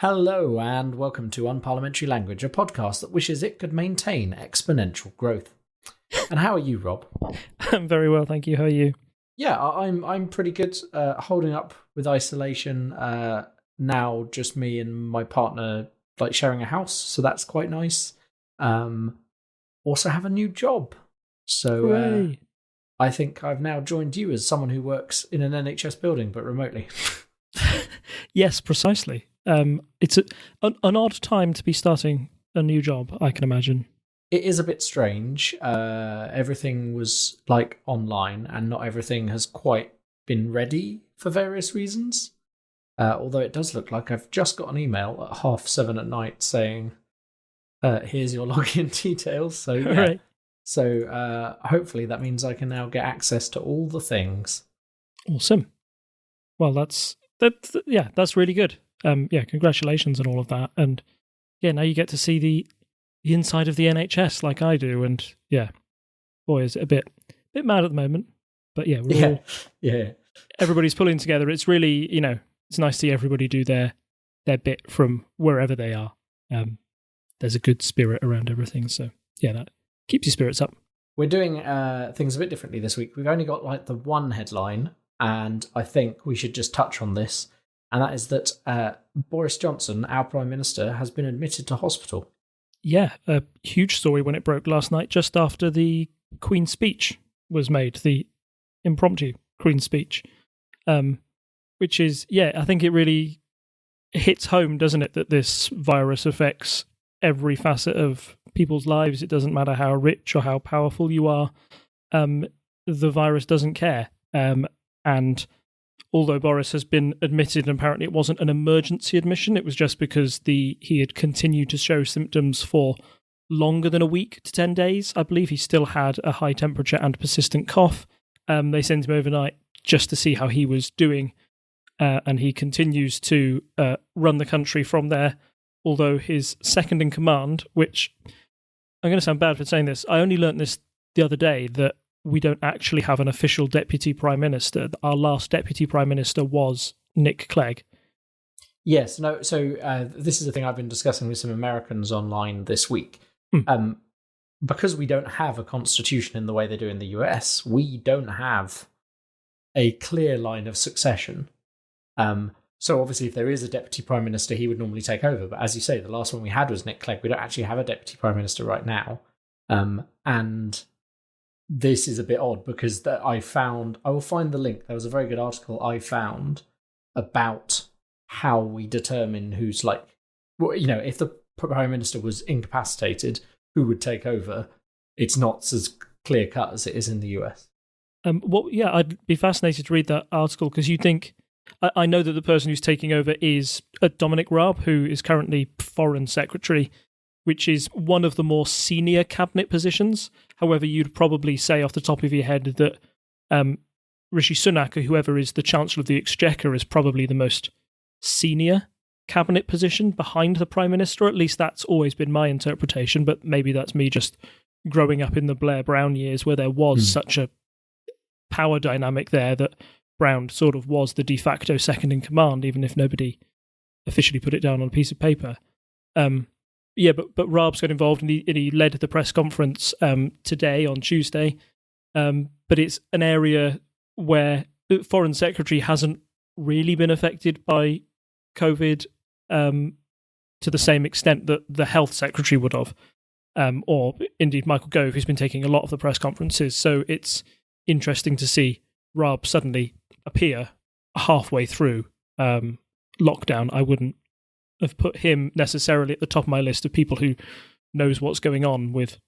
Hello and welcome to Unparliamentary Language, a podcast that wishes it could maintain exponential growth. And how are you, Rob? I'm very well, thank you. How are you? Yeah, I'm pretty good. Holding up with isolation. Now just me and my partner, like sharing a house, so that's quite nice. Also have a new job, so I think I've now joined you as someone who works in an NHS building but remotely. Yes, precisely. It's an odd time to be starting a new job, I can imagine. It is a bit strange. Everything was like online, and not everything has quite been ready for various reasons. Although it does look like I've just got an email at 7:30 at night saying, "Here's your login details." So yeah. Right. So hopefully that means I can now get access to all the things. Awesome. Well, that's really good. Congratulations on all of that, and yeah, now you get to see the inside of the NHS like I do, and yeah, boy, is it a bit mad at the moment, but yeah, everybody's pulling together. It's really, it's nice to see everybody do their bit from wherever they are. There's a good spirit around everything, so yeah, that keeps your spirits up. We're doing things a bit differently this week. We've only got like the one headline, and I think we should just touch on this. And that is that Boris Johnson, our Prime Minister, has been admitted to hospital. Yeah, a huge story when it broke last night, just after the Queen's speech was made, the impromptu Queen's speech. Which is, I think it really hits home, doesn't it, that this virus affects every facet of people's lives. It doesn't matter how rich or how powerful you are. The virus doesn't care. And although Boris has been admitted, and apparently it wasn't an emergency admission, it was just because he had continued to show symptoms for longer than a week to 10 days. I believe he still had a high temperature and persistent cough. They sent him overnight just to see how he was doing, and he continues to run the country from there, although his second in command, which I'm going to sound bad for saying this, I only learnt this the other day, that we don't actually have an official deputy prime minister. Our last deputy prime minister was Nick Clegg. Yes, no. So this is a thing I've been discussing with some Americans online this week. Because we don't have a constitution in the way they do in the US, we don't have a clear line of succession. So obviously, if there is a deputy prime minister, he would normally take over. But as you say, the last one we had was Nick Clegg. We don't actually have a deputy prime minister right now, and this is a bit odd because I will find the link. There was a very good article I found about how we determine who's if the Prime Minister was incapacitated, who would take over. It's not as clear cut as it is in the US. I'd be fascinated to read that article, because you think, I know that the person who's taking over is Dominic Raab, who is currently Foreign Secretary, which is one of the more senior cabinet positions. However, you'd probably say off the top of your head that Rishi Sunak, or whoever is the Chancellor of the Exchequer, is probably the most senior cabinet position behind the Prime Minister. At least that's always been my interpretation, but maybe that's me just growing up in the Blair Brown years, where there was such a power dynamic there that Brown sort of was the de facto second in command, even if nobody officially put it down on a piece of paper. But Raab's got involved, and he led the press conference today, on Tuesday. But it's an area where the Foreign Secretary hasn't really been affected by COVID to the same extent that the Health Secretary would have, or indeed Michael Gove, who's been taking a lot of the press conferences. So it's interesting to see Raab suddenly appear halfway through lockdown. I wouldn't have put him necessarily at the top of my list of people who knows what's going on with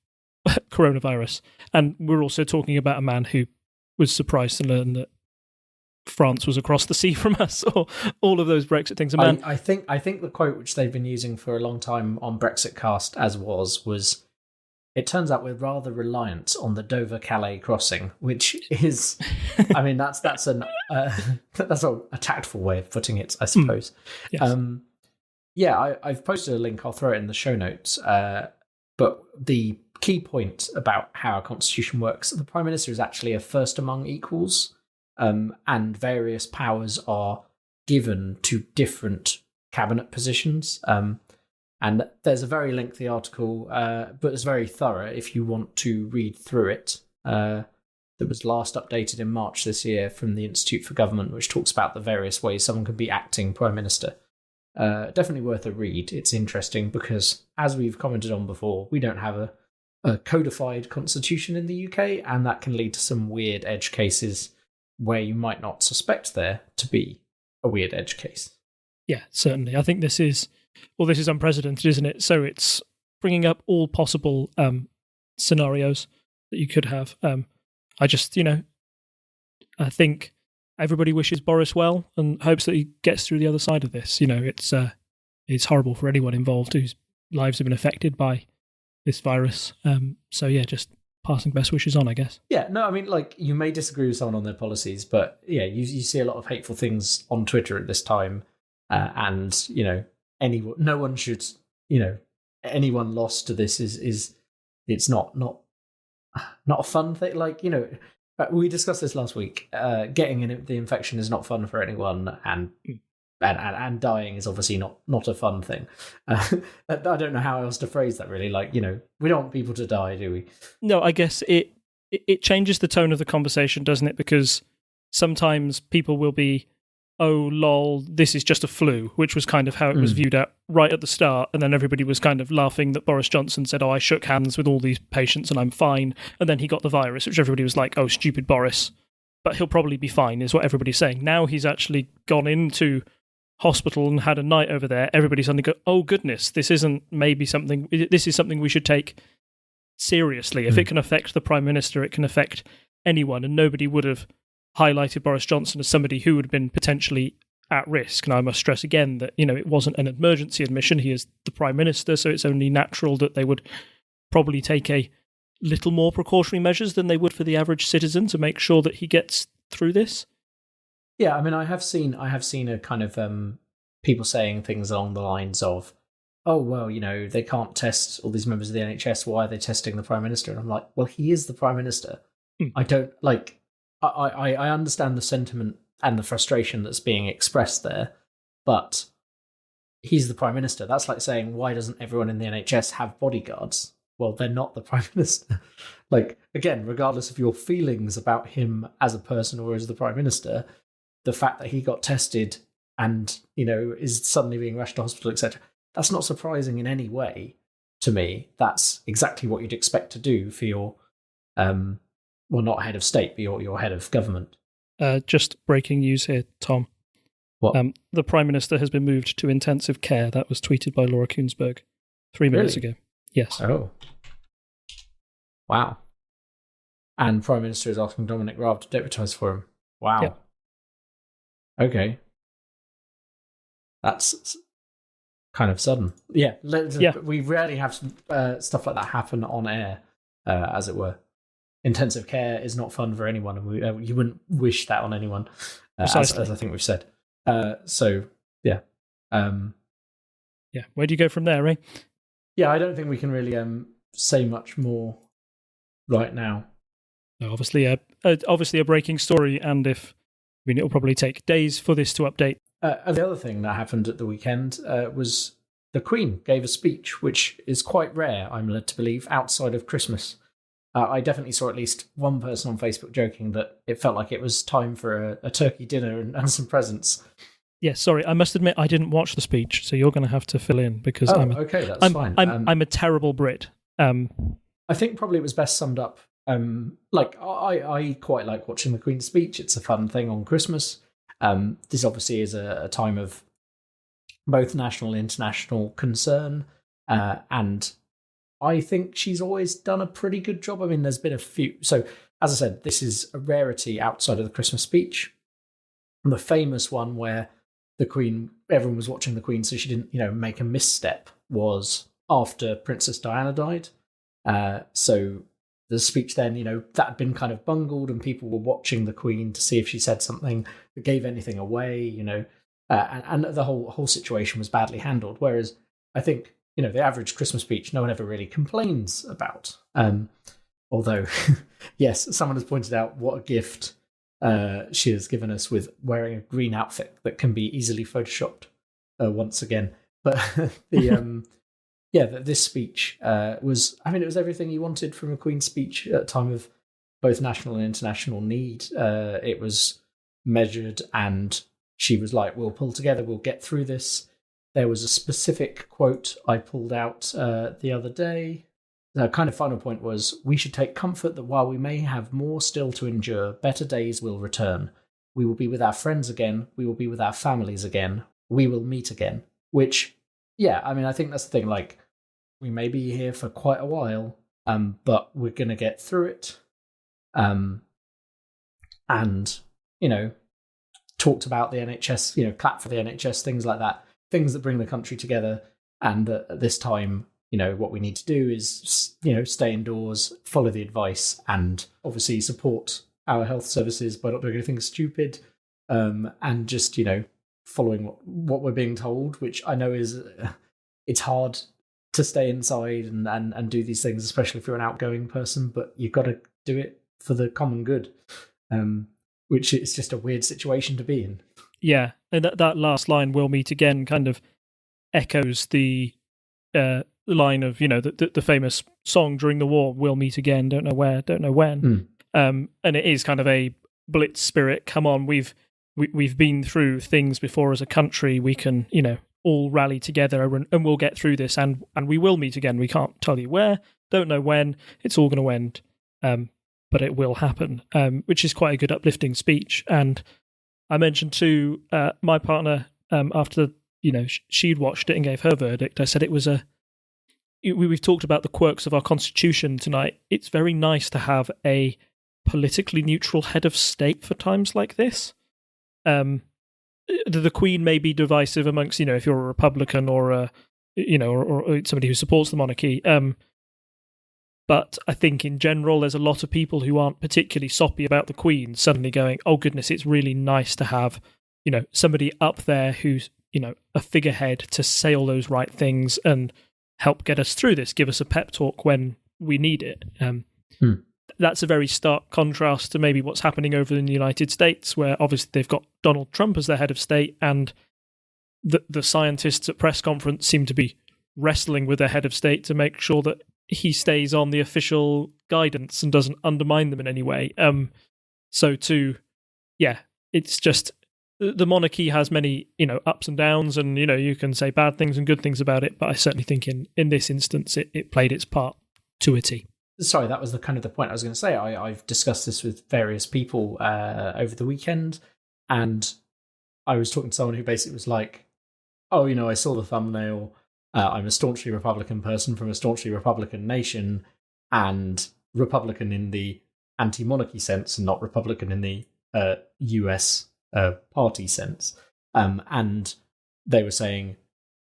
coronavirus. And we're also talking about a man who was surprised to learn that France was across the sea from us, or all of those Brexit things. I think the quote which they've been using for a long time on Brexit Cast was, it turns out we're rather reliant on the Dover-Calais crossing, which is, I mean, that's a tactful way of putting it, I suppose. Yes. I've posted a link. I'll throw it in the show notes. But the key point about how our constitution works, the Prime Minister is actually a first among equals, and various powers are given to different cabinet positions. And there's a very lengthy article, but it's very thorough if you want to read through it. That was last updated in March this year from the Institute for Government, which talks about the various ways someone could be acting Prime Minister. Definitely worth a read. It's interesting because, as we've commented on before, we don't have a codified constitution in the UK, and that can lead to some weird edge cases where you might not suspect there to be a weird edge case. Yeah, certainly. I think this is unprecedented, isn't it? So it's bringing up all possible scenarios that you could have. I just, I think everybody wishes Boris well and hopes that he gets through the other side of this. It's horrible for anyone involved whose lives have been affected by this virus. So yeah, just passing best wishes on, I guess. Yeah, no, I mean, you may disagree with someone on their policies, but yeah, you see a lot of hateful things on Twitter at this time, and no one should, anyone lost to this is it's not a fun thing. We discussed this last week. Getting the infection is not fun for anyone, and dying is obviously not a fun thing. I don't know how else to phrase that, really. We don't want people to die, do we? No, I guess it changes the tone of the conversation, doesn't it? Because sometimes people will be, oh, lol, this is just a flu, which was kind of how it was viewed right at the start. And then everybody was kind of laughing that Boris Johnson said, oh, I shook hands with all these patients and I'm fine. And then he got the virus, which everybody was like, oh, stupid Boris. But he'll probably be fine, is what everybody's saying. Now he's actually gone into hospital and had a night over there. Everybody suddenly go, oh, goodness, this is something we should take seriously. If it can affect the Prime Minister, it can affect anyone. And nobody would have highlighted Boris Johnson as somebody who would have been potentially at risk. And I must stress again that, it wasn't an emergency admission. He is the Prime Minister, so it's only natural that they would probably take a little more precautionary measures than they would for the average citizen to make sure that he gets through this. Yeah, I mean, I have seen a kind of people saying things along the lines of, oh, well, they can't test all these members of the NHS. Why are they testing the Prime Minister? And I'm like, well, he is the Prime Minister. I don't I understand the sentiment and the frustration that's being expressed there, but he's the Prime Minister. That's like saying, why doesn't everyone in the NHS have bodyguards? Well, they're not the Prime Minister. Again, regardless of your feelings about him as a person or as the Prime Minister, the fact that he got tested and, is suddenly being rushed to hospital, etc., that's not surprising in any way to me. That's exactly what you'd expect to do for your well, not head of state, but your head of government. Just breaking news here, Tom. What? The Prime Minister has been moved to intensive care. That was tweeted by Laura Kuenssberg 3 minutes ago. Yes. Oh. Wow. And Prime Minister is asking Dominic Raab to deputise for him. Wow. Yep. Okay. That's kind of sudden. Yeah. We rarely have stuff like that happen on air, as it were. Intensive care is not fun for anyone, and you wouldn't wish that on anyone, as I think we've said. So, yeah. Yeah, where do you go from there, Ray? Yeah, I don't think we can really say much more right now. No, obviously a breaking story, and it'll probably take days for this to update. And the other thing that happened at the weekend was the Queen gave a speech, which is quite rare, I'm led to believe, outside of Christmas. I definitely saw at least one person on Facebook joking that it felt like it was time for a turkey dinner and some presents. Yeah, sorry, I must admit I didn't watch the speech, so you're going to have to fill in because that's fine. I'm a terrible Brit. I think probably it was best summed up. I quite like watching the Queen's speech. It's a fun thing on Christmas. This obviously is a time of both national and international concern, and I think she's always done a pretty good job. I mean, there's been a few. So, as I said, this is a rarity outside of the Christmas speech. And the famous one where the Queen, everyone was watching the Queen, so she didn't, make a misstep, was after Princess Diana died. So the speech then, that had been kind of bungled, and people were watching the Queen to see if she said something that gave anything away, and the whole situation was badly handled. Whereas I think, the average Christmas speech, no one ever really complains about. Although, yes, someone has pointed out what a gift she has given us with wearing a green outfit that can be easily photoshopped. once again. But the this speech was, I mean, it was everything you wanted from a Queen's speech at a time of both national and international need. It was measured, and she was like, we'll pull together, we'll get through this. There was a specific quote I pulled out the other day. The kind of final point was, we should take comfort that while we may have more still to endure, better days will return. We will be with our friends again. We will be with our families again. We will meet again. Which, yeah, I mean, I think that's the thing. Like, we may be here for quite a while, but we're going to get through it. And, you know, talked about the NHS, you know, clap for the NHS, things like that, things that bring the country together. And at this time, you know, what we need to do is, you know, stay indoors, follow the advice, and obviously support our health services by not doing anything stupid, and just, you know, following what we're being told, which I know is, it's hard to stay inside and do these things, especially if you're an outgoing person, but you've got to do it for the common good, which is just a weird situation to be in. Yeah, and that last line, "we'll meet again," kind of echoes the line of, you know, the famous song during the war, "We'll meet again, don't know where, don't know when." And it is kind of a blitz spirit. Come on, we've been through things before as a country. We can, you know, all rally together and we'll get through this, and we will meet again. We can't tell you where, don't know when. It's all going to end, but it will happen, which is quite a good uplifting speech. And I mentioned to my partner after, you know, she'd watched it and gave her verdict, I said it was we've talked about the quirks of our constitution tonight. It's very nice to have a politically neutral head of state for times like this. The Queen may be divisive amongst, you know, if you're a Republican or you know, or somebody who supports the monarchy. But I think in general, there's a lot of people who aren't particularly soppy about the Queen suddenly going, oh goodness, it's really nice to have, you know, somebody up there who's, you know, a figurehead to say all those right things and help get us through this, give us a pep talk when we need it. That's a very stark contrast to maybe what's happening over in the United States, where obviously they've got Donald Trump as their head of state, and the scientists at press conference seem to be wrestling with their head of state to make sure that he stays on the official guidance and doesn't undermine them in any way. It's just the monarchy has many, you know, ups and downs, and, you know, you can say bad things and good things about it, but I certainly think in this instance it played its part to a T. Sorry, that was the point I was going to say. I've discussed this with various people over the weekend, and I was talking to someone who basically was like, oh, you know, I saw the thumbnail. I'm a staunchly Republican person from a staunchly Republican nation, and Republican in the anti-monarchy sense and not Republican in the US party sense. And they were saying,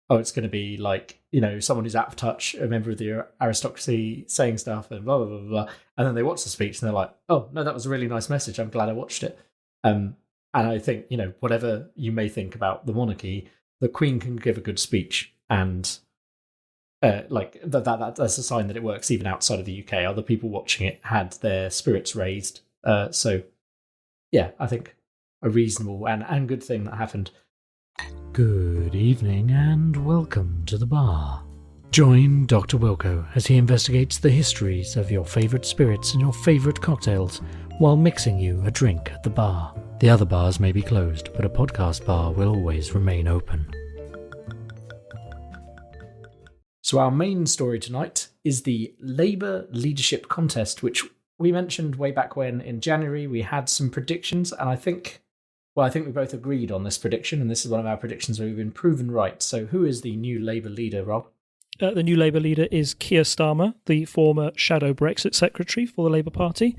oh, it's going to be like, you know, someone who's out of touch, a member of the aristocracy saying stuff and blah, blah, blah, blah. And then they watch the speech and they're like, oh, no, that was a really nice message. I'm glad I watched it. And I think, you know, whatever you may think about the monarchy, the Queen can give a good speech, and that's a sign that it works even outside of the UK. Other people watching it had their spirits raised. So, yeah, I think a reasonable and good thing that happened. Good evening and welcome to the bar. Join Dr. Wilco as he investigates the histories of your favourite spirits and your favourite cocktails while mixing you a drink at the bar. The other bars may be closed, but a podcast bar will always remain open. So our main story tonight is the Labour leadership contest, which we mentioned way back when in January. We had some predictions, and I think we both agreed on this prediction, and this is one of our predictions where we've been proven right. So who is the new Labour leader, Rob? The new Labour leader is Keir Starmer, the former shadow Brexit secretary for the Labour Party.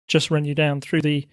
Just run you down through the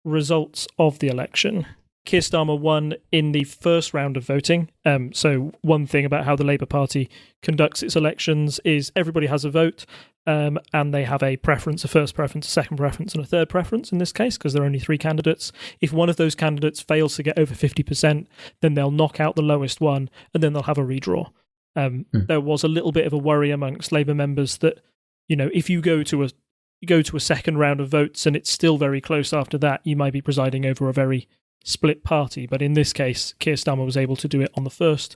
results of the election. Keir Starmer won in the first round of voting. So one thing about how the Labour Party conducts its elections is everybody has a vote, and they have a preference, a first preference, a second preference, and a third preference in this case, because there are only three candidates. If one of those candidates fails to get over 50%, then they'll knock out the lowest one, and then they'll have a redraw. There was a little bit of a worry amongst Labour members that, you know, if you go to a second round of votes and it's still very close after that, you might be presiding over a very split party. But in this case, Keir Starmer was able to do it on the first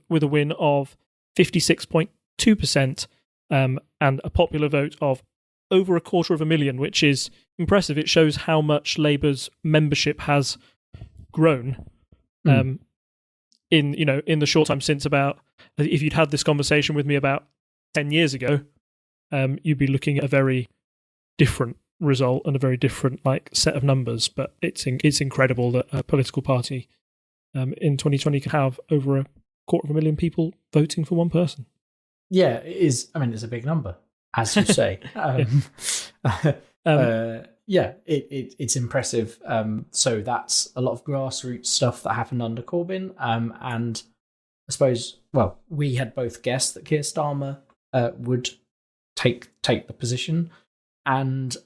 with a win of 56.2% and a popular vote of over 250,000, which is impressive. It shows how much Labour's membership has grown in the short time since. About, if you'd had this conversation with me about 10 years ago, you'd be looking at a very different result and a very different set of numbers. But it's incredible that a political party in 2020 can have over 250,000 people voting for one person. Yeah, it is. I mean, it's a big number, as you say. It's impressive. So that's a lot of grassroots stuff that happened under Corbyn. And I suppose, we had both guessed that Keir Starmer would take the position. And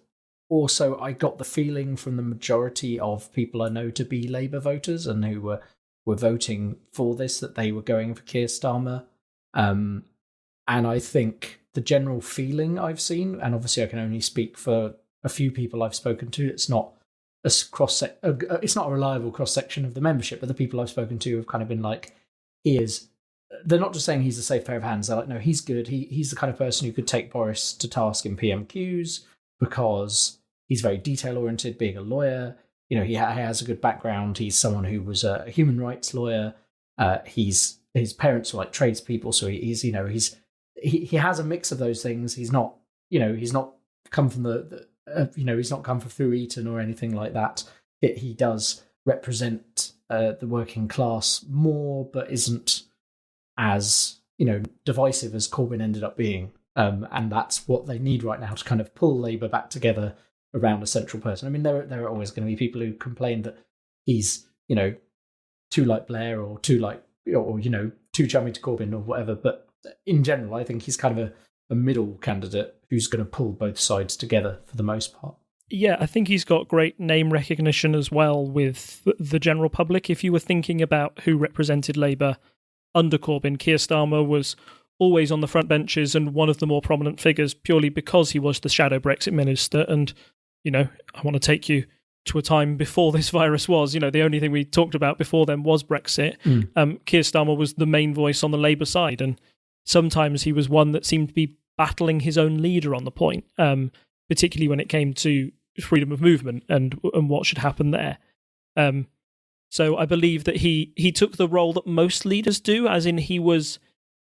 also, I got the feeling from the majority of people I know to be Labour voters and who were voting for this, that they were going for Keir Starmer. And I think the general feeling I've seen, and obviously I can only speak for a few people I've spoken to, it's not it's not a reliable cross section of the membership, but the people I've spoken to have kind of been like, they're not just saying he's a safe pair of hands. They're like, no, he's good. He's the kind of person who could take Boris to task in PMQs because he's very detail oriented, being a lawyer. He has a good background. He's someone who was a human rights lawyer. His parents were like tradespeople, so he has a mix of those things. He's not come from he's not come from through Eton or anything like that. He does represent the working class more, but isn't as divisive as Corbyn ended up being. And that's what they need right now to kind of pull Labour back together around a central person. I mean, there are always going to be people who complain that he's too like Blair or too chummy to Corbyn or whatever, but in general, I think he's kind of a middle candidate who's going to pull both sides together for the most part. Yeah, I think he's got great name recognition as well with the general public. If you were thinking about who represented Labour under Corbyn, Keir Starmer was always on the front benches and one of the more prominent figures purely because he was the shadow Brexit minister. And, I want to take you to a time before this virus was, the only thing we talked about before then was Brexit. Keir Starmer was the main voice on the Labour side, and sometimes he was one that seemed to be battling his own leader on the point, particularly when it came to freedom of movement and what should happen there. So I believe that he took the role that most leaders do, as in he was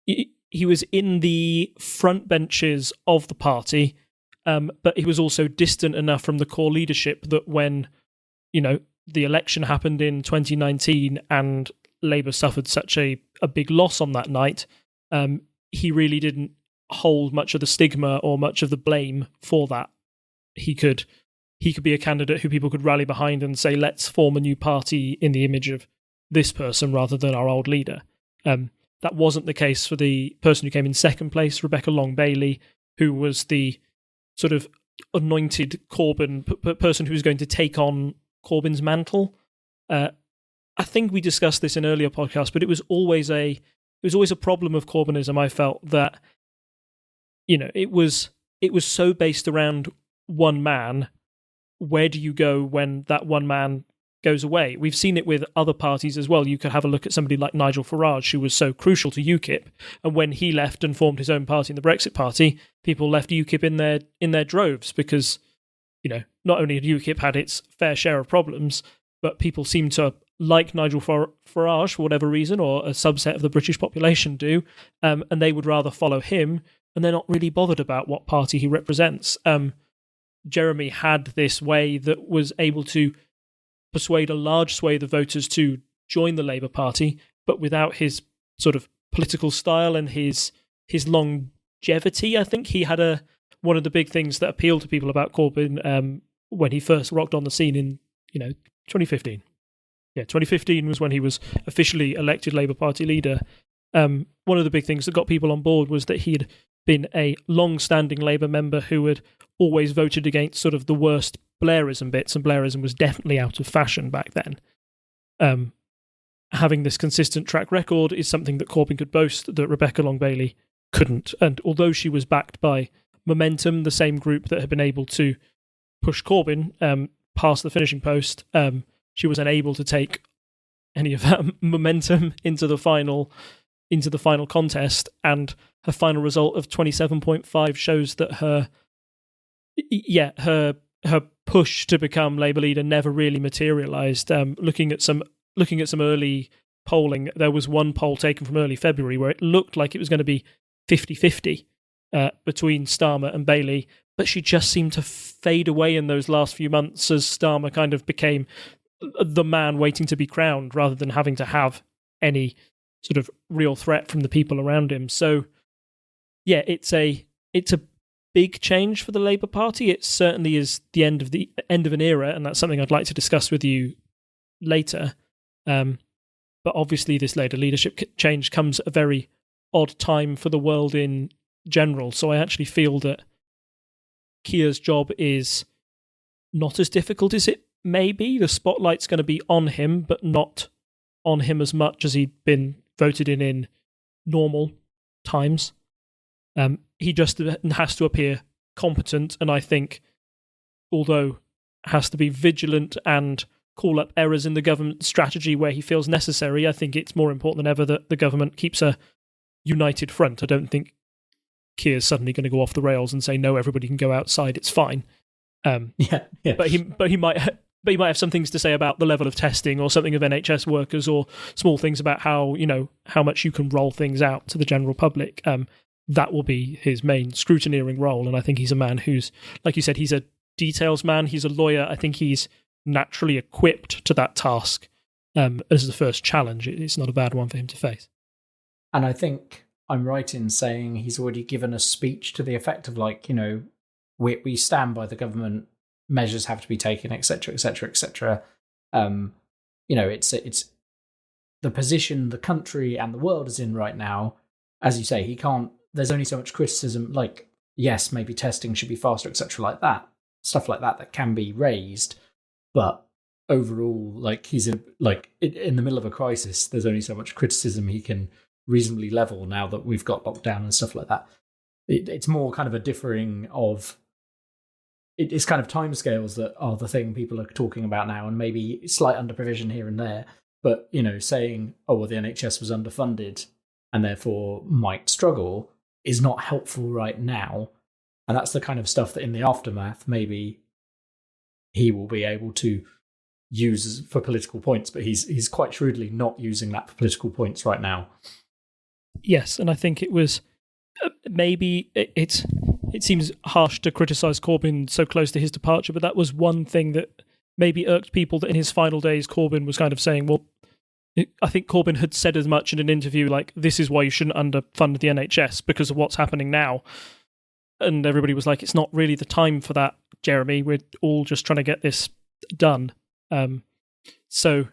in the front benches of the party, but he was also distant enough from the core leadership that when the election happened in 2019 and Labour suffered such a big loss on that night, he really didn't hold much of the stigma or much of the blame for that. He could be a candidate who people could rally behind and say, let's form a new party in the image of this person rather than our old leader. That wasn't the case for the person who came in second place, Rebecca Long-Bailey, who was the sort of anointed Corbyn person who was going to take on Corbyn's mantle. I think we discussed this in earlier podcasts, but it was always a problem of Corbynism. I felt that it was so based around one man. Where do you go when that one man goes away? We've seen it with other parties as well. You could have a look at somebody like Nigel Farage, who was so crucial to UKIP, and when he left and formed his own party in the Brexit Party, people left UKIP in their droves because not only had UKIP had its fair share of problems, but people seemed to like Nigel Farage for whatever reason, or a subset of the British population do, and they would rather follow him, and they're not really bothered about what party he represents. Jeremy had this way that was able to persuade a large swathe of voters to join the Labour Party, but without his sort of political style and his longevity. I think he had one of the big things that appealed to people about Corbyn when he first rocked on the scene in 2015. Yeah, 2015 was when he was officially elected Labour Party leader. One of the big things that got people on board was that he'd been a long-standing Labour member who had always voted against sort of the worst Blairism bits, and Blairism was definitely out of fashion back then. Having this consistent track record is something that Corbyn could boast that Rebecca Long-Bailey couldn't. And although she was backed by Momentum, the same group that had been able to push Corbyn past the finishing post, she was unable to take any of that momentum into the final contest, and her final result of 27.5 shows that her push to become Labour leader never really materialised. Looking at some early polling, there was one poll taken from early February where it looked like it was going to be 50-50 between Starmer and Bailey, but she just seemed to fade away in those last few months as Starmer kind of became the man waiting to be crowned rather than having to have any sort of real threat from the people around him. So, yeah, it's a big change for the Labour Party. It certainly is the end of an era, and that's something I'd like to discuss with you later. But obviously, this later leadership change comes at a very odd time for the world in general. So I actually feel that Keir's job is not as difficult as it may be. The spotlight's going to be on him, but not on him as much as he'd been voted in normal times. He just has to appear competent, and I think, although has to be vigilant and call up errors in the government strategy where he feels necessary, I think it's more important than ever that the government keeps a united front. I don't think Keir's suddenly going to go off the rails and say, no, everybody can go outside, it's fine. Yeah. But he might have some things to say about the level of testing or something of NHS workers, or small things about how much you can roll things out to the general public. That will be his main scrutineering role, and I think he's a man who's, like you said, he's a details man, he's a lawyer. I think he's naturally equipped to that task as the first challenge. It's not a bad one for him to face. And I think I'm right in saying he's already given a speech to the effect of, like, we stand by the government, measures have to be taken, etc., etc., etc. It's the position the country and the world is in right now. As you say, he can't. There's only so much criticism. Like, yes, maybe testing should be faster, etc., like that, stuff like that can be raised. But overall, like, he's in the middle of a crisis. There's only so much criticism he can reasonably level now that we've got lockdown and stuff like that. It's more kind of a differing of. It's kind of timescales that are the thing people are talking about now, and maybe slight underprovision here and there. But, saying, oh, well, the NHS was underfunded and therefore might struggle is not helpful right now. And that's the kind of stuff that in the aftermath, maybe he will be able to use for political points, but he's quite shrewdly not using that for political points right now. Yes, and I think it was maybe it seems harsh to criticise Corbyn so close to his departure, but that was one thing that maybe irked people, that in his final days Corbyn was kind of saying, well, I think Corbyn had said as much in an interview, like, this is why you shouldn't underfund the NHS because of what's happening now. And everybody was like, it's not really the time for that, Jeremy. We're all just trying to get this done. So,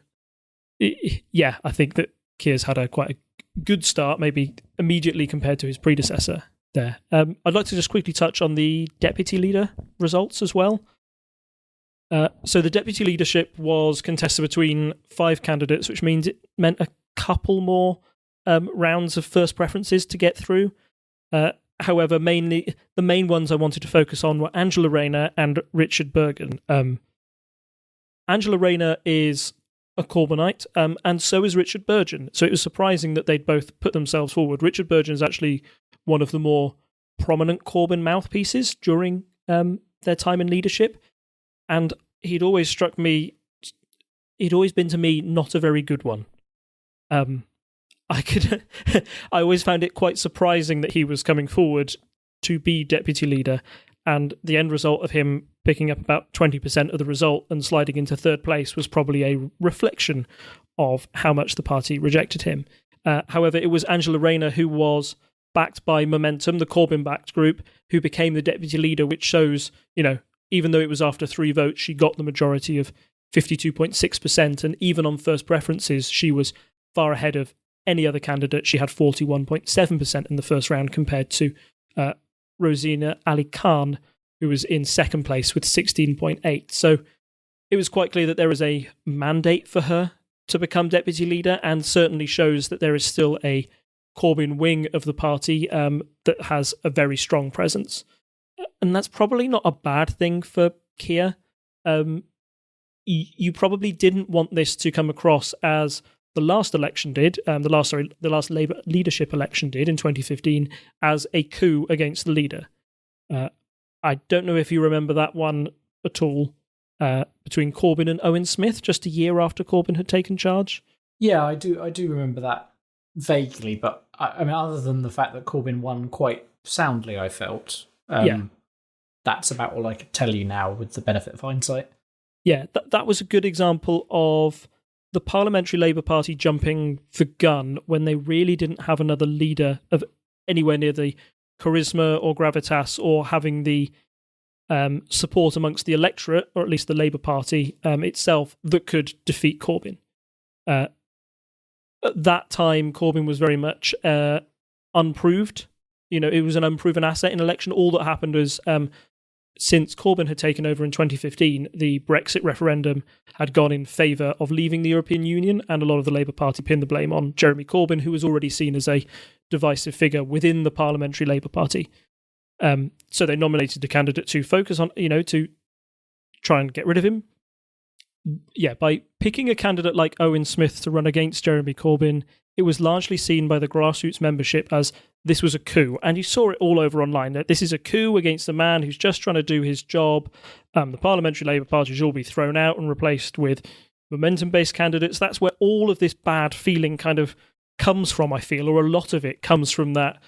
I think that Keir's had quite a good start, maybe immediately compared to his predecessor there. I'd like to just quickly touch on the deputy leader results as well. So the deputy leadership was contested between 5 candidates, which means it meant a couple more rounds of first preferences to get through. However, the main ones I wanted to focus on were Angela Rayner and Richard Bergen. Angela Rayner is a Corbynite, and so is Richard Bergen. So it was surprising that they'd both put themselves forward. Richard Bergen is actually one of the more prominent Corbyn mouthpieces during their time in leadership, and he'd always been to me not a very good one. I always found it quite surprising that he was coming forward to be deputy leader, and the end result of him picking up about 20% of the result and sliding into third place was probably a reflection of how much the party rejected him. However, it was Angela Rayner who was backed by Momentum, the Corbyn-backed group, who became the deputy leader, which shows, even though it was after 3 votes, she got the majority of 52.6%, and even on first preferences, she was far ahead of any other candidate. She had 41.7% in the first round compared to Rosina Ali Khan, who was in second place with 16.8%. So it was quite clear that there is a mandate for her to become deputy leader, and certainly shows that there is still a Corbyn wing of the party that has a very strong presence. And that's probably not a bad thing for Keir. you probably didn't want this to come across as the last election did, the last Labour leadership election did in 2015, as a coup against the leader. I don't know if you remember that one at all, between Corbyn and Owen Smith, just a year after Corbyn had taken charge. Yeah, I do remember that vaguely, but I mean, other than the fact that Corbyn won quite soundly, I felt. That's about all I could tell you now with the benefit of hindsight. Yeah, that was a good example of the Parliamentary Labour Party jumping the gun when they really didn't have another leader of anywhere near the charisma or gravitas or having the support amongst the electorate, or at least the Labour Party itself, that could defeat Corbyn. At that time, Corbyn was very much unproved. It was an unproven asset in election. All that happened was, since Corbyn had taken over in 2015, the Brexit referendum had gone in favour of leaving the European Union, and a lot of the Labour Party pinned the blame on Jeremy Corbyn, who was already seen as a divisive figure within the Parliamentary Labour Party. So they nominated a candidate to focus on, to try and get rid of him. Yeah, by picking a candidate like Owen Smith to run against Jeremy Corbyn, it was largely seen by the grassroots membership as this was a coup. And you saw it all over online, that this is a coup against a man who's just trying to do his job. The Parliamentary Labour Party should all be thrown out and replaced with momentum-based candidates. That's where all of this bad feeling kind of comes from, I feel, or a lot of it comes from that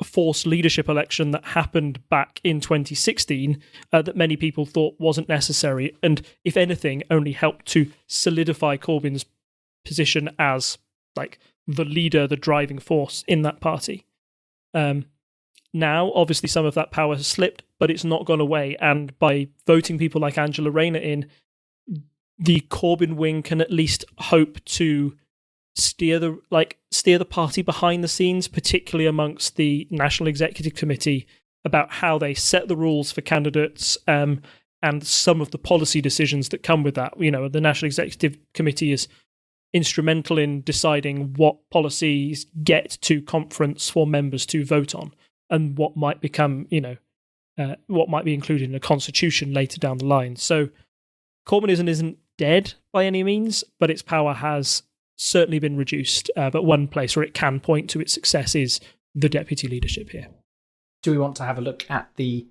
forced leadership election that happened back in 2016 that many people thought wasn't necessary, and if anything only helped to solidify Corbyn's position as like the leader, the driving force in that party. Now obviously some of that power has slipped, but it's not gone away, and by voting people like Angela Rayner in, the Corbyn wing can at least hope to steer the party behind the scenes, particularly amongst the National Executive Committee, about how they set the rules for candidates and some of the policy decisions that come with that. The National Executive Committee is instrumental in deciding what policies get to conference for members to vote on, and what might become, what might be included in a constitution later down the line. So Corbynism isn't dead by any means, but its power has certainly been reduced, but one place where it can point to its success is the deputy leadership here. Do we want to have a look at the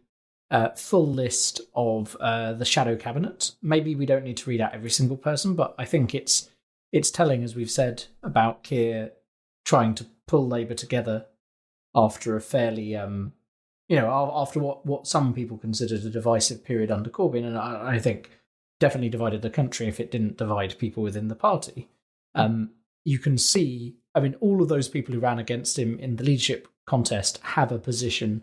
full list of the shadow cabinet? Maybe we don't need to read out every single person, but I think it's telling, as we've said, about Keir trying to pull Labour together after a fairly, after what some people considered a divisive period under Corbyn, and I think definitely divided the country if it didn't divide people within the party. You can see, all of those people who ran against him in the leadership contest have a position,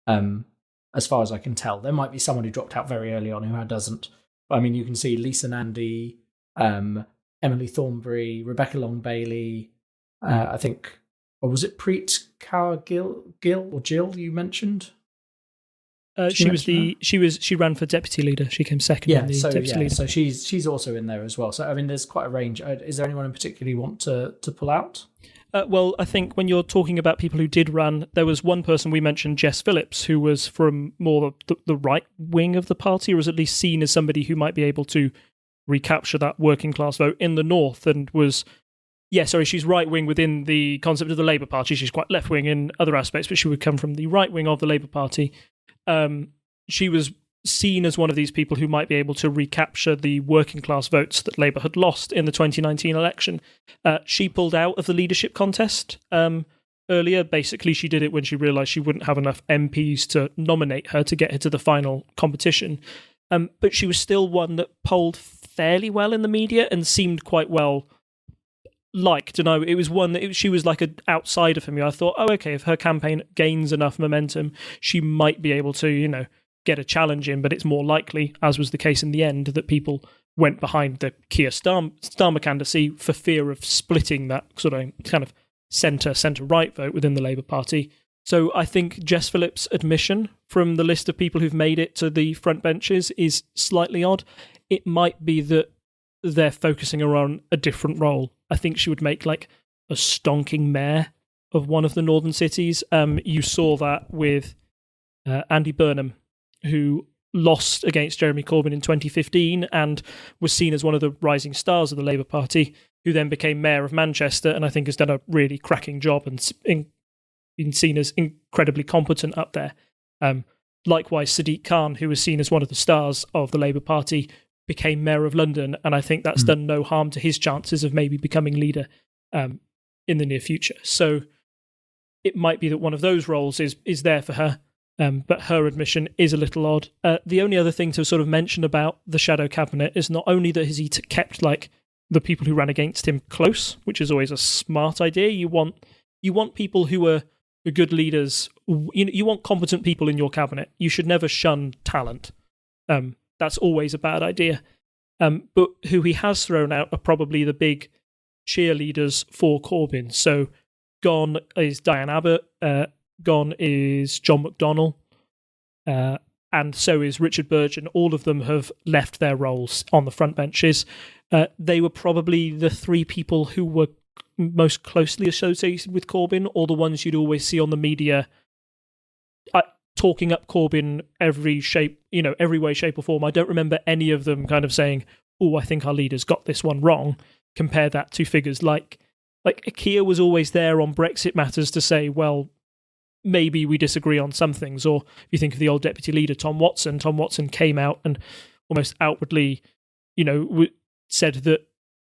as far as I can tell. There might be someone who dropped out very early on who doesn't. But, you can see Lisa Nandy, Emily Thornberry, Rebecca Long-Bailey, I think, or was it Preet Kaur Gill you mentioned? She ran for deputy leader. She came second in the deputy leader. So she's also in there as well. So there's quite a range. Is there anyone in particular you want to pull out? Well, I think when you're talking about people who did run, there was one person we mentioned, Jess Phillips, who was from more the right wing of the party, or was at least seen as somebody who might be able to recapture that working class vote in the north, and was she's right wing within the concept of the Labour Party. She's quite left wing in other aspects, but she would come from the right wing of the Labour Party. She was seen as one of these people who might be able to recapture the working class votes that Labour had lost in the 2019 election. She pulled out of the leadership contest earlier. Basically, she did it when she realised she wouldn't have enough MPs to nominate her to get her to the final competition. But she was still one that polled fairly well in the media and seemed quite well liked. And it was one that she was like an outsider for me. I thought, okay, if her campaign gains enough momentum, she might be able to, get a challenge in, but it's more likely, as was the case in the end, that people went behind the Keir Starmer candidacy for fear of splitting that sort of kind of centre-right vote within the Labour Party. So I think Jess Phillips' admission from the list of people who've made it to the front benches is slightly odd. It might be that they're focusing her on a different role. I think she would make like a stonking mayor of one of the northern cities. You saw that with Andy Burnham, who lost against Jeremy Corbyn in 2015 and was seen as one of the rising stars of the Labour Party, who then became Mayor of Manchester and I think has done a really cracking job and been seen as incredibly competent up there. Likewise, Sadiq Khan, who was seen as one of the stars of the Labour Party, became Mayor of London, and I think that's done no harm to his chances of maybe becoming leader in the near future. So it might be that one of those roles is there for her, but her admission is a little odd. The only other thing to sort of mention about the shadow cabinet is not only that he kept like the people who ran against him close, which is always a smart idea. You want people who are good leaders. You want competent people in your cabinet. You should never shun talent. That's always a bad idea. But who he has thrown out are probably the big cheerleaders for Corbyn. So gone is Diane Abbott, gone is John McDonnell, and so is Richard Burgon. All of them have left their roles on the front benches. They were probably the three people who were most closely associated with Corbyn, or the ones you'd always see on the media talking up Corbyn every way, shape or form. I don't remember any of them kind of saying, "Oh, I think our leader's got this one wrong." Compare that to figures like Keir was always there on Brexit matters to say, well, maybe we disagree on some things. Or if you think of the old deputy leader, Tom Watson came out and almost outwardly, said that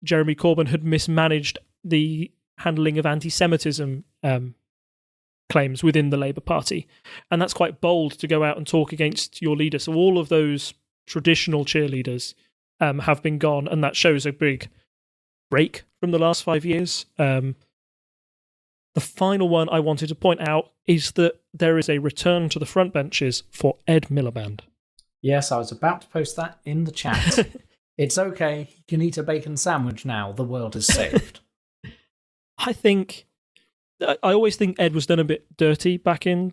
Jeremy Corbyn had mismanaged the handling of anti-Semitism claims within the Labour Party. And that's quite bold to go out and talk against your leader. So all of those traditional cheerleaders have been gone, and that shows a big break from the last 5 years. The final one I wanted to point out is that there is a return to the front benches for Ed Miliband. Yes, I was about to post that in the chat. It's okay. You can eat a bacon sandwich now. The world is saved. I always think Ed was done a bit dirty back in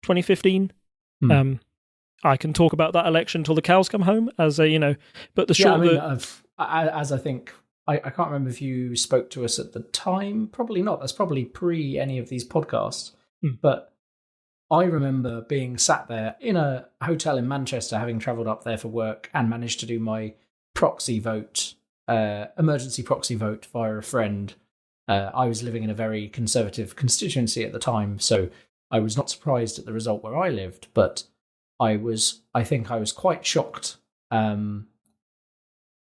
2015. I can talk about that election till the cows come home, but the short. I can't remember if you spoke to us at the time. Probably not. That's probably pre any of these podcasts. But I remember being sat there in a hotel in Manchester, having travelled up there for work and managed to do my proxy vote, emergency proxy vote via a friend. I was living in a very conservative constituency at the time, so I was not surprised at the result where I lived, but I think I was quite shocked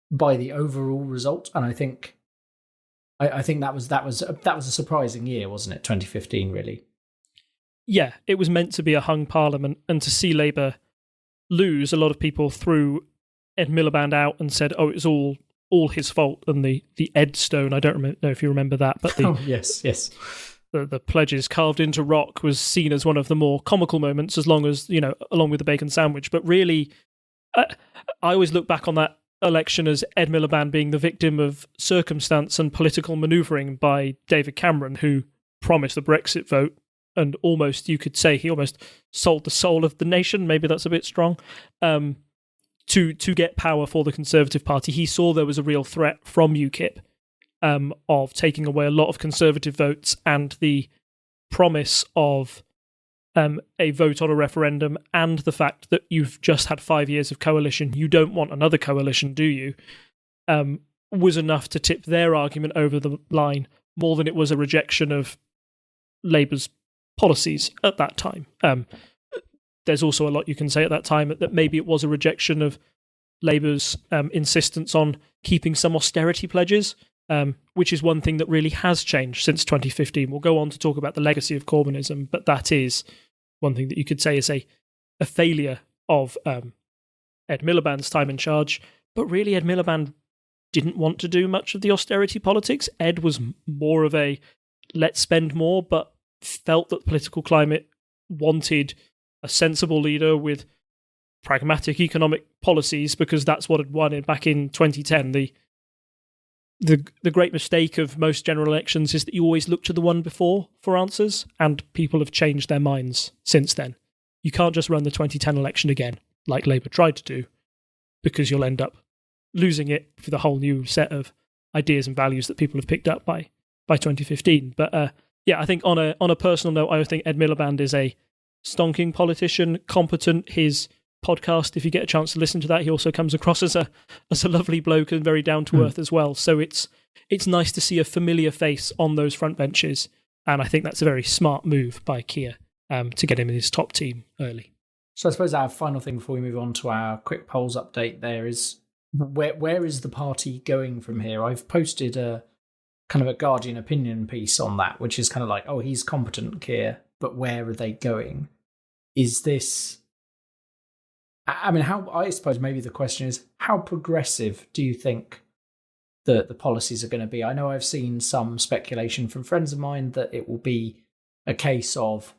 by the overall result, and I think that was a surprising year, wasn't it? 2015, really. Yeah, it was meant to be a hung parliament, and to see Labour lose, a lot of people threw Ed Miliband out and said, "Oh, it's all his fault." And the Ed Stone, I don't know if you remember that, but yes. The pledges carved into rock was seen as one of the more comical moments, along with the bacon sandwich. But really, I always look back on that election as Ed Miliband being the victim of circumstance and political manoeuvring by David Cameron, who promised the Brexit vote, and you could say he almost sold the soul of the nation. Maybe that's a bit strong. To get power for the Conservative Party. He saw there was a real threat from UKIP of taking away a lot of Conservative votes, and the promise of a vote on a referendum, and the fact that you've just had 5 years of coalition, you don't want another coalition, do you? Was enough to tip their argument over the line more than it was a rejection of Labour's policies at that time. There's also a lot you can say at that time that maybe it was a rejection of Labour's insistence on keeping some austerity pledges, which is one thing that really has changed since 2015. We'll go on to talk about the legacy of Corbynism, but that is one thing that you could say is a failure of Ed Miliband's time in charge. But really, Ed Miliband didn't want to do much of the austerity politics. Ed was more of a let's spend more, but felt that the political climate wanted a sensible leader with pragmatic economic policies, because that's what had won it back in 2010. The great mistake of most general elections is that you always look to the one before for answers, and people have changed their minds since then. You can't just run the 2010 election again, like Labour tried to do, because you'll end up losing it for the whole new set of ideas and values that people have picked up by 2015. But I think on a personal note, I think Ed Miliband is a stonking politician, competent. His podcast. If you get a chance to listen to that, he also comes across as a lovely bloke and very down to earth as well. So it's nice to see a familiar face on those front benches, and I think that's a very smart move by Keir to get him in his top team early. So I suppose our final thing before we move on to our quick polls update there is where is the party going from here? I've posted a kind of a Guardian opinion piece on that, which is kind of like, oh, he's competent, Keir, but where are they going? Is this... I mean, I suppose maybe the question is, how progressive do you think the policies are going to be? I know I've seen some speculation from friends of mine that it will be a case of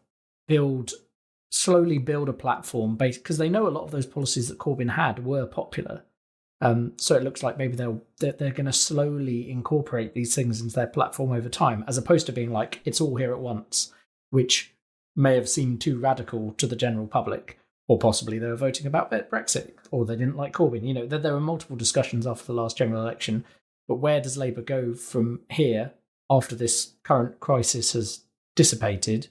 slowly build a platform based, because they know a lot of those policies that Corbyn had were popular. So it looks like maybe they're going to slowly incorporate these things into their platform over time, as opposed to being like, it's all here at once, which may have seemed too radical to the general public, or possibly they were voting about Brexit, or they didn't like Corbyn. You know, there were multiple discussions after the last general election, but where does Labour go from here after this current crisis has dissipated?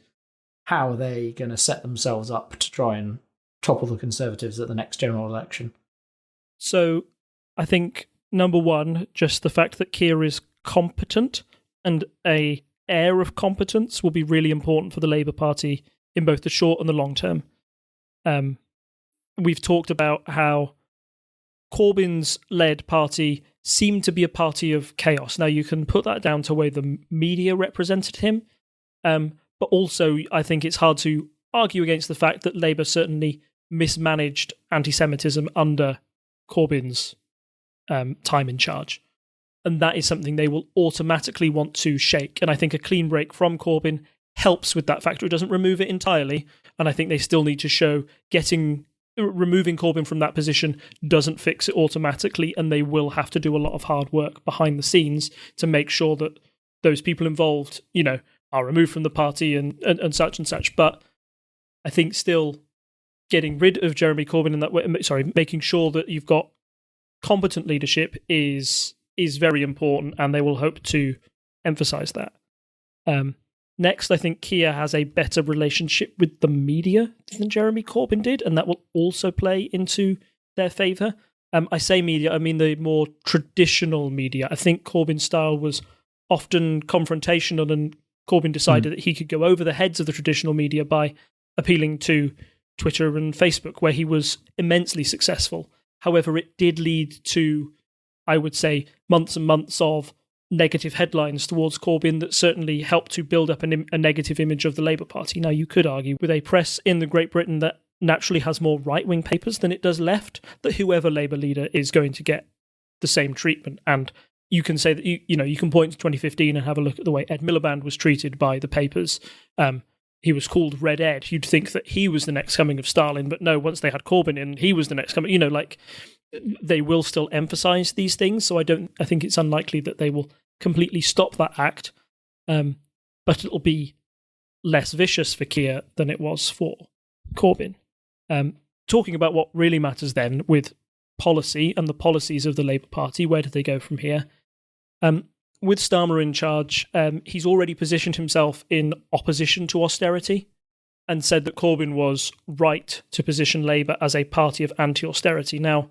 How are they going to set themselves up to try and topple the Conservatives at the next general election? So I think, number one, just the fact that Keir is competent and a air of competence will be really important for the Labour Party in both the short and the long term. We've talked about how Corbyn's led party seemed to be a party of chaos. Now, you can put that down to the way the media represented him, but also I think it's hard to argue against the fact that Labour certainly mismanaged anti-Semitism under Corbyn's time in charge. And that is something they will automatically want to shake. And I think a clean break from Corbyn helps with that factor. It doesn't remove it entirely. And I think they still need to show removing Corbyn from that position doesn't fix it automatically. And they will have to do a lot of hard work behind the scenes to make sure that those people involved, are removed from the party and such and such. But I think still getting rid of Jeremy Corbyn in that way, making sure that you've got competent leadership is very important, and they will hope to emphasise that. Next, I think Keir has a better relationship with the media than Jeremy Corbyn did, and that will also play into their favour. I say media, I mean the more traditional media. I think Corbyn's style was often confrontational, and Corbyn decided that he could go over the heads of the traditional media by appealing to Twitter and Facebook, where he was immensely successful. However, it did lead to, I would say, months and months of negative headlines towards Corbyn that certainly helped to build up a negative image of the Labour Party. Now, you could argue with a press in the Great Britain that naturally has more right-wing papers than it does left, that whoever Labour leader is going to get the same treatment. And you can say that, you can point to 2015 and have a look at the way Ed Miliband was treated by the papers. He was called Red Ed. You'd think that he was the next coming of Stalin, but no, once they had Corbyn in, he was the next coming. They will still emphasise these things, so I think it's unlikely that they will completely stop that act, but it'll be less vicious for Keir than it was for Corbyn. Talking about what really matters then with policy and the policies of the Labour Party, where do they go from here? With Starmer in charge, he's already positioned himself in opposition to austerity and said that Corbyn was right to position Labour as a party of anti-austerity. Now,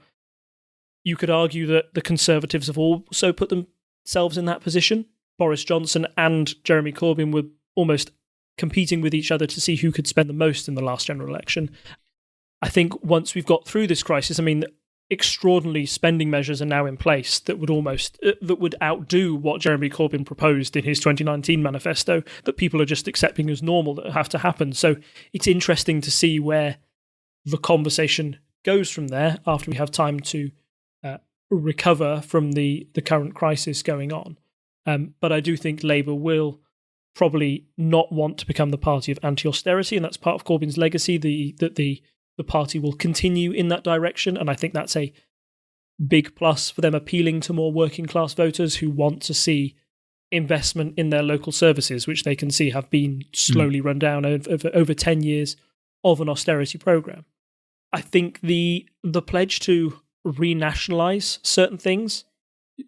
you could argue that the Conservatives have also put themselves in that position. Boris Johnson and Jeremy Corbyn were almost competing with each other to see who could spend the most in the last general election. I think once we've got through this crisis, extraordinary spending measures are now in place that would outdo what Jeremy Corbyn proposed in his 2019 manifesto, that people are just accepting as normal, that have to happen. So it's interesting to see where the conversation goes from there after we have time to recover from the current crisis going on. But I do think Labour will probably not want to become the party of anti-austerity, and that's part of Corbyn's legacy, that the party will continue in that direction, and I think that's a big plus for them, appealing to more working class voters who want to see investment in their local services, which they can see have been slowly run down over 10 years of an austerity programme. I think the pledge to renationalise certain things,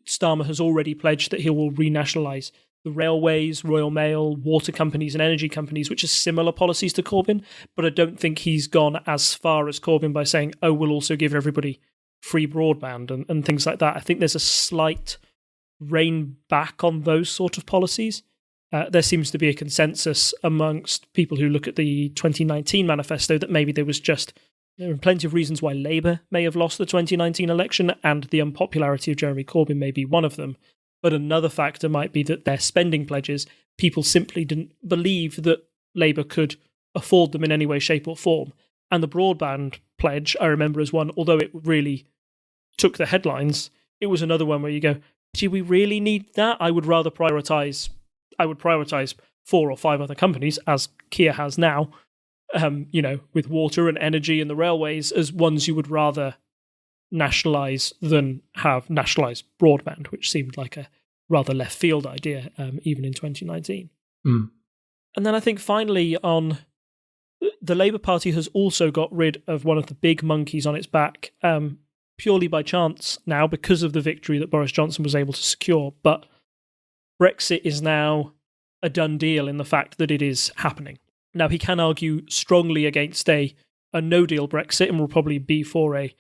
Starmer has already pledged that he will renationalise the railways, Royal Mail, water companies and energy companies, which are similar policies to Corbyn, but I don't think he's gone as far as Corbyn by saying, oh, we'll also give everybody free broadband and things like that. I think there's a slight rein back on those sort of policies. There seems to be a consensus amongst people who look at the 2019 manifesto that maybe there are plenty of reasons why Labour may have lost the 2019 election, and the unpopularity of Jeremy Corbyn may be one of them. But another factor might be that their spending pledges, people simply didn't believe that Labour could afford them in any way, shape or form. And the broadband pledge, I remember as one, although it really took the headlines, it was another one where you go, do we really need that? I would prioritise 4 or 5 other companies, as Kia has now, with water and energy and the railways, as ones you would rather nationalise than have nationalised broadband, which seemed like a rather left field idea, even in 2019. Mm. And then I think finally on the Labour Party has also got rid of one of the big monkeys on its back, purely by chance now because of the victory that Boris Johnson was able to secure. But Brexit is now a done deal in the fact that it is happening. Now, he can argue strongly against a no-deal Brexit and will probably be for a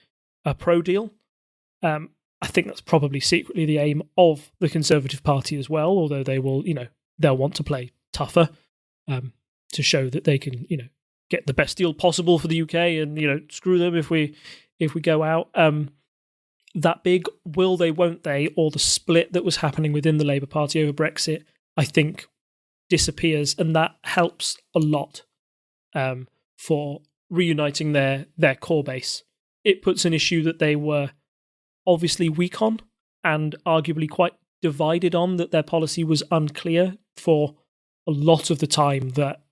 pro-deal. I think that's probably secretly the aim of the Conservative Party as well, although they will, they'll want to play tougher to show that they can, get the best deal possible for the UK and, screw them if we go out. That big, will they, won't they, or the split that was happening within the Labour Party over Brexit, I think disappears, and that helps a lot for reuniting their core base. It puts an issue that they were obviously weak on and arguably quite divided on, that their policy was unclear for a lot of the time that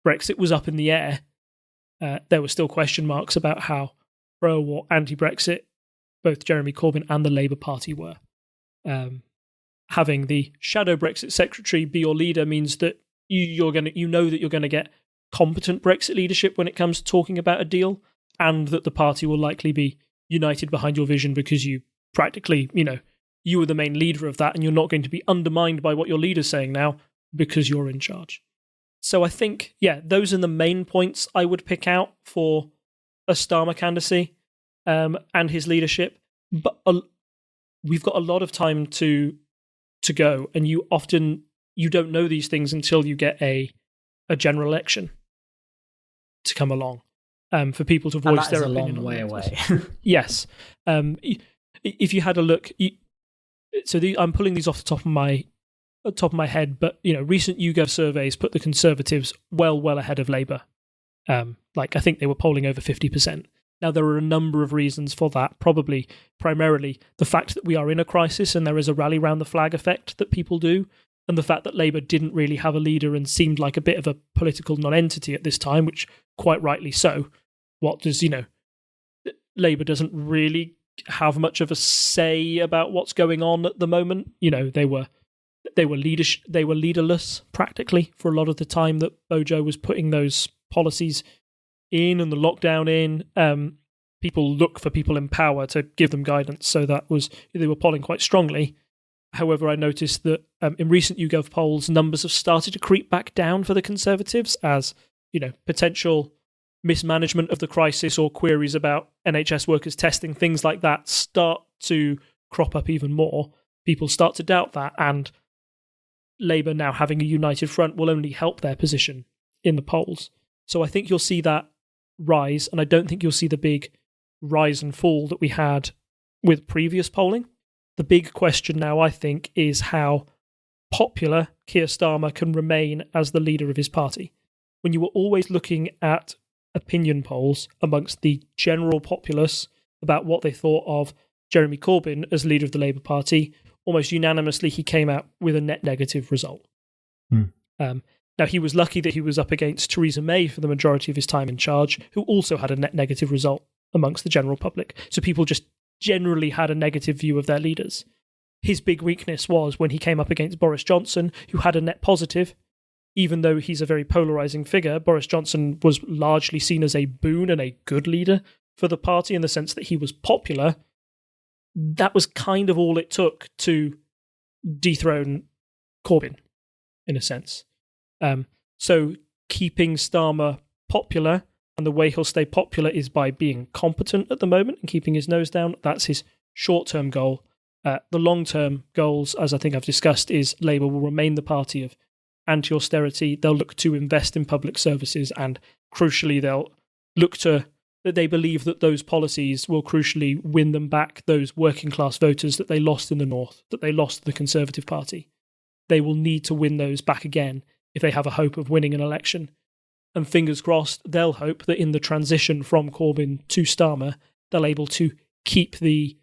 Brexit was up in the air. There were still question marks about how pro or anti-Brexit both Jeremy Corbyn and the Labour Party were. Having the shadow Brexit secretary be your leader means that you're going to get competent Brexit leadership when it comes to talking about a deal, and that the party will likely be united behind your vision because you practically, you were the main leader of that, and you're not going to be undermined by what your leader's saying now because you're in charge. So I think, those are the main points I would pick out for a Starmer candidacy and his leadership. But we've got a lot of time to go, and you don't know these things until you get a general election to come along for people to voice their opinion. And that is a long way away. Yes. If you had a look, I'm pulling these off the top of my head, but recent YouGov surveys put the Conservatives well ahead of Labour. I think they were polling over 50%. Now, there are a number of reasons for that, probably primarily the fact that we are in a crisis and there is a rally round the flag effect that people do, and the fact that Labour didn't really have a leader and seemed like a bit of a political non-entity at this time, which quite rightly so. Labour doesn't really have much of a say about what's going on at the moment. They were leaderless practically for a lot of the time that Bojo was putting those policies in and the lockdown in. People look for people in power to give them guidance, so they were polling quite strongly. However, I noticed that in recent YouGov polls, numbers have started to creep back down for the Conservatives as potential mismanagement of the crisis or queries about NHS workers testing, things like that, start to crop up even more. People start to doubt that, and Labour now having a united front will only help their position in the polls. So I think you'll see that rise, and I don't think you'll see the big rise and fall that we had with previous polling. The big question now, I think, is how popular Keir Starmer can remain as the leader of his party. When you were always looking at opinion polls amongst the general populace about what they thought of Jeremy Corbyn as leader of the Labour Party, almost unanimously he came out with a net negative result. Now, he was lucky that he was up against Theresa May for the majority of his time in charge, who also had a net negative result amongst the general public. So people just generally had a negative view of their leaders. His big weakness was when he came up against Boris Johnson, who had a net positive. Even though he's a very polarising figure, Boris Johnson was largely seen as a boon and a good leader for the party in the sense that he was popular. That was kind of all it took to dethrone Corbyn, in a sense. So keeping Starmer popular, and the way he'll stay popular is by being competent at the moment and keeping his nose down. That's his short-term goal. The long-term goals, as I think I've discussed, is Labour will remain the party of anti-austerity. They'll look to invest in public services, and crucially, they'll look to that they believe that those policies will crucially win them back those working-class voters that they lost in the North, that they lost to the Conservative Party. They will need to win those back again if they have a hope of winning an election. And fingers crossed, they'll hope that in the transition from Corbyn to Starmer, they're able to keep the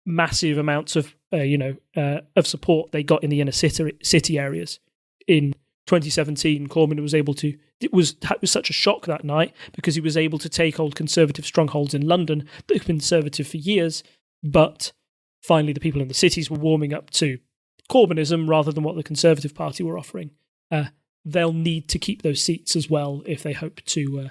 massive amounts of support they got in the inner city areas. In 2017, Corbyn was able to. It was such a shock that night because he was able to take old Conservative strongholds in London that had been Conservative for years, but finally the people in the cities were warming up to Corbynism rather than what the Conservative Party were offering. They'll need to keep those seats as well if they hope to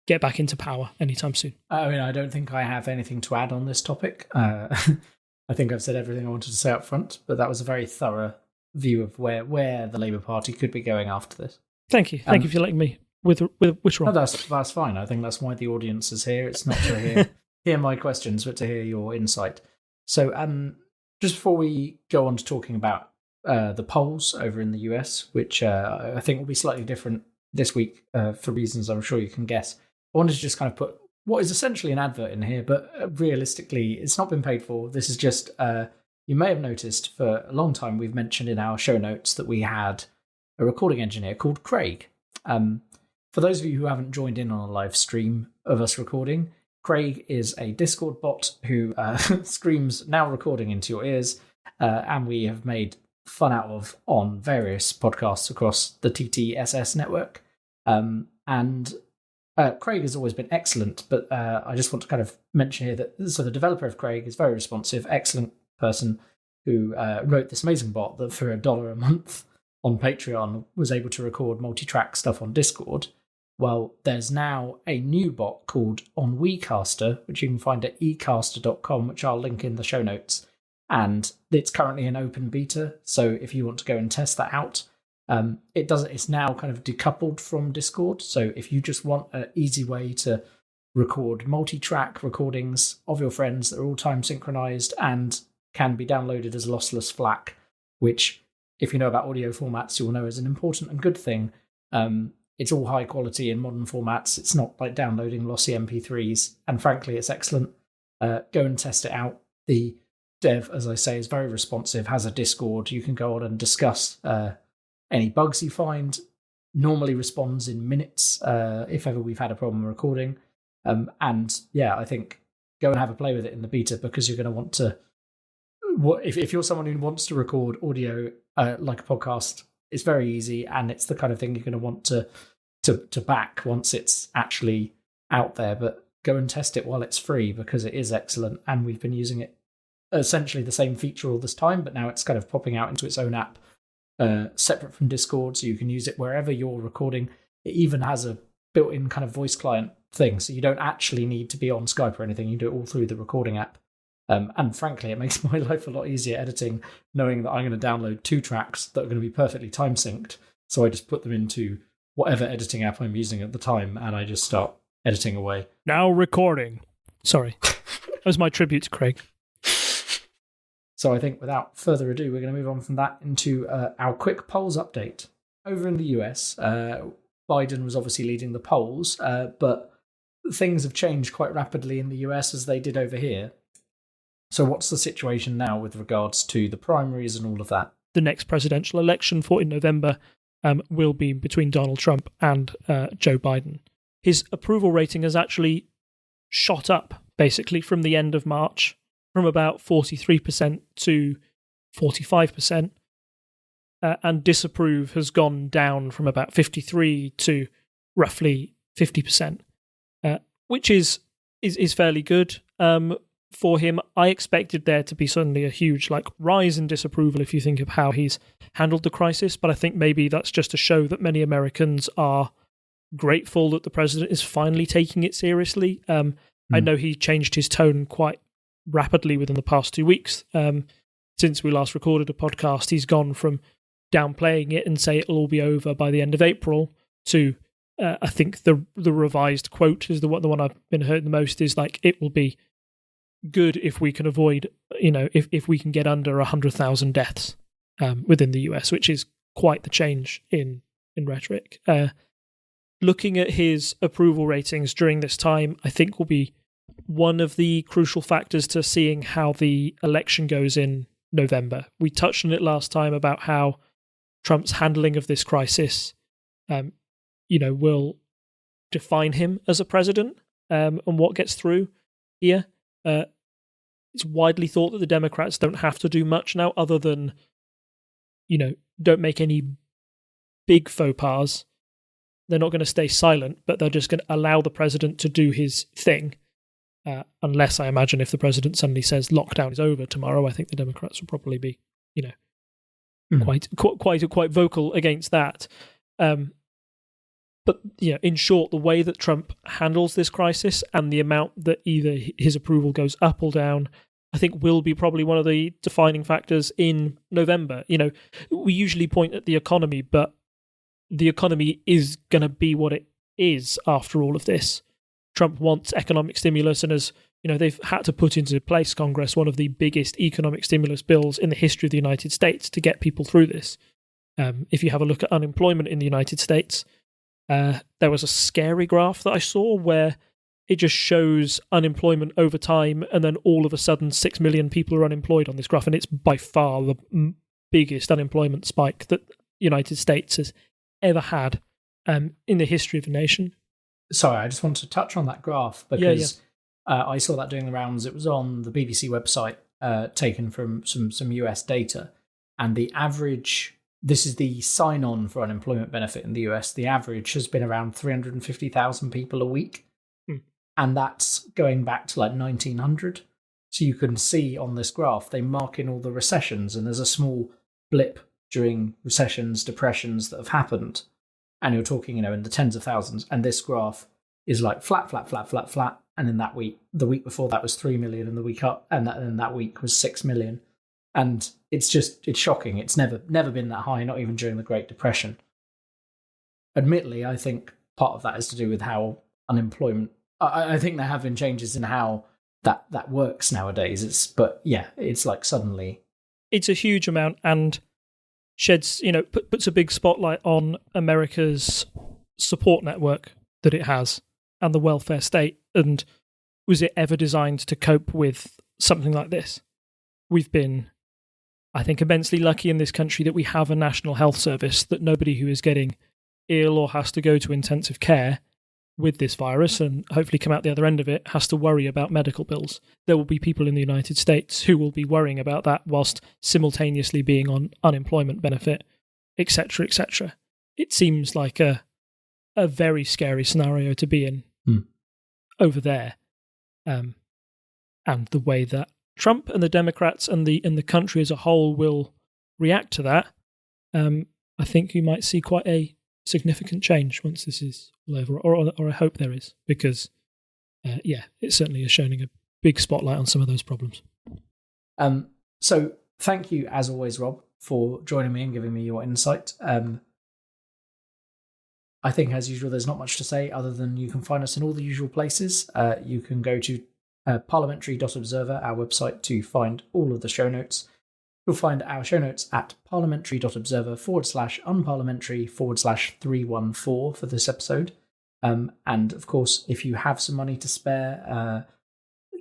get back into power anytime soon. I mean, I don't think I have anything to add on this topic. I think I've said everything I wanted to say up front, but that was a very thorough view of where the Labour Party could be going after this. Thank you. Thank you for letting me with which one. No, that's fine. I think that's why the audience is here. It's not to hear my questions, but to hear your insight. So, just before we go on to talking about the polls over in the US, which I think will be slightly different this week for reasons I'm sure you can guess, I wanted to just kind of put what is essentially an advert in here, but realistically, it's not been paid for. This is just, you may have noticed for a long time we've mentioned in our show notes that we had a recording engineer called Craig. For those of you who haven't joined in on a live stream of us recording, Craig is a Discord bot who screams "now recording" into your ears, and we have made fun out of on various podcasts across the TTSS network. And Craig has always been excellent, but I just want to kind of mention here that the developer of Craig is very responsive, excellent person who wrote this amazing bot that for $1 a month on Patreon was able to record multi-track stuff on Discord. Well, there's now a new bot called On WeCaster, which you can find at ecaster.com, which I'll link in the show notes. And it's currently in open beta, so if you want to go and test that out, it's now kind of decoupled from Discord. So if you just want an easy way to record multi-track recordings of your friends that are all time synchronized and can be downloaded as lossless FLAC, which, if you know about audio formats, you'll know is an important and good thing. It's all high quality in modern formats. It's not like downloading lossy MP3s, and frankly, it's excellent. Go and test it out. The dev, as I say, is very responsive, has a Discord. You can go on and discuss any bugs you find. Normally responds in minutes if ever we've had a problem recording. And yeah, I think go and have a play with it in the beta, because you're going to want to. If you're someone who wants to record audio like a podcast, it's very easy, and it's the kind of thing you're going to want to back once it's actually out there. But go and test it while it's free, because it is excellent, and we've been using it essentially the same feature all this time, but now it's kind of popping out into its own app, separate from Discord, so you can use it wherever you're recording. It even has a built-in kind of voice client thing, so you don't actually need to be on Skype or anything. You do it all through the recording app. And frankly, it makes my life a lot easier editing, knowing that I'm going to download 2 tracks that are going to be perfectly time synced. So I just put them into whatever editing app I'm using at the time, and I just start editing away. Now recording. Sorry. That was my tribute to Craig. So I think without further ado, we're going to move on from that into our quick polls update. Over in the US, Biden was obviously leading the polls, but things have changed quite rapidly in the US as they did over here. So what's the situation now with regards to the primaries and all of that? The next presidential election in November will be between Donald Trump and Joe Biden. His approval rating has actually shot up, basically, from the end of March, from about 43% to 45%. And disapprove has gone down from about 53 to roughly 50%, which is fairly good. For him, I expected there to be suddenly a huge rise in disapproval if you think of how he's handled the crisis, but I think maybe that's just to show that many Americans are grateful that the president is finally taking it seriously. I know he changed his tone quite rapidly within the past 2 weeks. Since we last recorded a podcast, he's gone from downplaying it and say it'll all be over by the end of April, to I think the revised quote is the one I've been heard the most, is like, it will be good if we can avoid, if we can get under 100,000 deaths within the US, which is quite the change in rhetoric. Looking at his approval ratings during this time, I think will be one of the crucial factors to seeing how the election goes in November. We touched on it last time about how Trump's handling of this crisis, will define him as a president, and what gets through here. It's widely thought that the Democrats don't have to do much now, other than, don't make any big faux pas. They're not going to stay silent, but they're just going to allow the president to do his thing. Unless, I imagine, if the president suddenly says lockdown is over tomorrow, I think the Democrats will probably be, quite vocal against that. But in short, the way that Trump handles this crisis and the amount that either his approval goes up or down, I think will be probably one of the defining factors in November. We usually point at the economy, but the economy is going to be what it is after all of this. Trump wants economic stimulus, and as they've had to put into place, Congress, one of the biggest economic stimulus bills in the history of the United States to get people through this. If you have a look at unemployment in the United States, there was a scary graph that I saw where it just shows unemployment over time, and then all of a sudden 6 million people are unemployed on this graph, and it's by far the biggest unemployment spike that the United States has ever had in the history of the nation. Sorry, I just want to touch on that graph because I saw that doing the rounds. It was on the BBC website, taken from some US data, and the average, this is the sign-on for unemployment benefit in the US, the average has been around 350,000 people a week. And that's going back to like 1900. So you can see on this graph, they mark in all the recessions, and there's a small blip during recessions, depressions that have happened. And you're talking, in the tens of thousands. And this graph is like flat, flat, flat, flat, flat. And in that week, the week before that was 3 million, and the week up, and that week was 6 million. And it's shocking. It's never been that high, not even during the Great Depression. Admittedly, I think part of that is to do with how unemployment, I think there have been changes in how that works nowadays. It's like suddenly. It's a huge amount, and sheds, puts a big spotlight on America's support network that it has and the welfare state. And was it ever designed to cope with something like this? We've been, I think, immensely lucky in this country that we have a national health service, that nobody who is getting ill or has to go to intensive care with this virus and hopefully come out the other end of it has to worry about medical bills. There will be people in the United States who will be worrying about that whilst simultaneously being on unemployment benefit, etc., etc. It seems like a very scary scenario to be in over there. And the way that Trump and the Democrats and the country as a whole will react to that, I think you might see quite a significant change once this is all over, or I hope there is, because it certainly is shining a big spotlight on some of those problems. So thank you, as always, Rob, for joining me and giving me your insight. I think, as usual, there's not much to say other than you can find us in all the usual places. You can go to parliamentary.observer, our website, to find all of the show notes. You'll find our show notes at parliamentary.observer/unparliamentary/314 for this episode. And of course, if you have some money to spare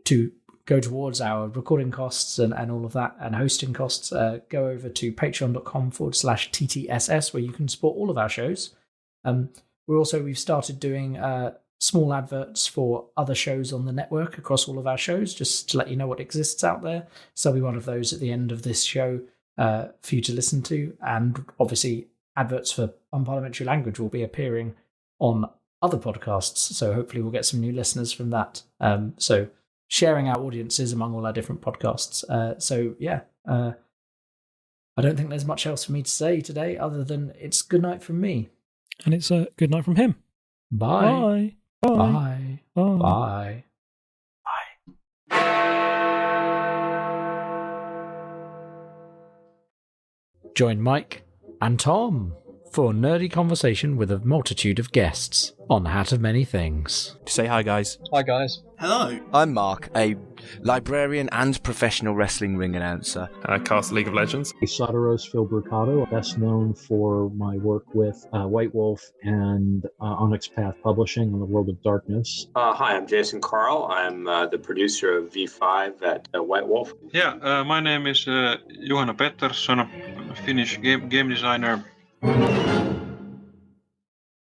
to go towards our recording costs and all of that, and hosting costs, go over to patreon.com/TTSS, where you can support all of our shows. We've started doing small adverts for other shows on the network across all of our shows, just to let you know what exists out there. So there'll be one of those at the end of this show for you to listen to. And obviously, adverts for Unparliamentary Language will be appearing on other podcasts. So hopefully we'll get some new listeners from that. So sharing our audiences among all our different podcasts. I don't think there's much else for me to say today other than it's good night from me. And it's a good night from him. Bye. Bye. Bye. Bye. Bye. Bye. Join Mike, And Tom, for nerdy conversation with a multitude of guests on Hat of Many Things. Say hi, guys. Hi, guys. Hello. I'm Mark, a librarian and professional wrestling ring announcer. I cast League of Legends. Soteros Philbricato, best known for my work with White Wolf and Onyx Path Publishing on the World of Darkness. Hi, I'm Jason Carl. I'm the producer of V5 at White Wolf. Yeah, my name is Johanna Pettersson. I'm a Finnish game designer.